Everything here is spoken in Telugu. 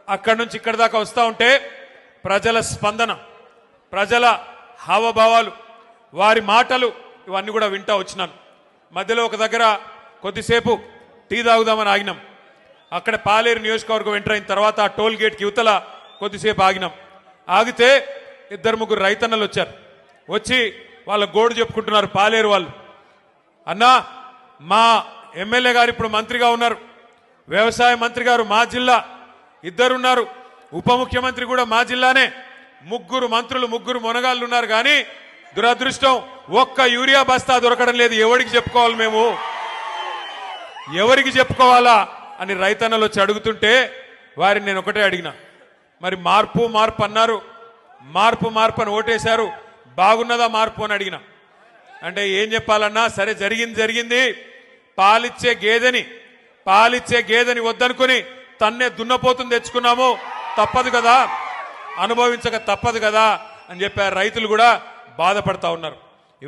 అక్కడి నుంచి ఇక్కడి దాకా వస్తూ ఉంటే ప్రజల స్పందన, ప్రజల హావభావాలు, వారి మాటలు ఇవన్నీ కూడా వింటా వచ్చినాను. మధ్యలో ఒక దగ్గర కొద్దిసేపు టీ తాగుదామని ఆగినాం. అక్కడ పాలేరు నియోజకవర్గం ఎంటర్ అయిన తర్వాత ఆ టోల్ గేట్కి యువతల కొద్దిసేపు ఆగినాం. ఆగితే 2-3 రైతన్నలు వచ్చారు. వచ్చి వాళ్ళ గోడు చెప్పుకుంటున్నారు పాలేరు వాళ్ళు. అన్నా, మా ఎమ్మెల్యే గారు ఇప్పుడు మంత్రిగా ఉన్నారు, వ్యవసాయ మంత్రి గారు మా జిల్లా, ఇద్దరున్నారు, ఉప ముఖ్యమంత్రి కూడా మా జిల్లానే, 3 మంత్రులు 3 మొనగాళ్ళు ఉన్నారు. కానీ దురదృష్టం ఒక్క యూరియా బస్తా దొరకడం లేదు. ఎవరికి చెప్పుకోవాలి, మేము ఎవరికి చెప్పుకోవాలా అని రైతన్నలు వచ్చి అడుగుతుంటే వారిని నేను ఒకటే అడిగిన, మరి మార్పు మార్పు అన్నారు, మార్పు మార్పు అని ఓటేశారు, బాగున్నదా మార్పు అని అడిగిన. అంటే ఏం చెప్పాలన్నా, సరే జరిగింది జరిగింది, పాలిచ్చే గేదెని వద్దనుకుని తన్నే దున్నపోతుని తెచ్చుకున్నాము, తప్పదు కదా, అనుభవించక తప్పదు కదా అని చెప్పారు. రైతులు కూడా బాధపడతా ఉన్నారు.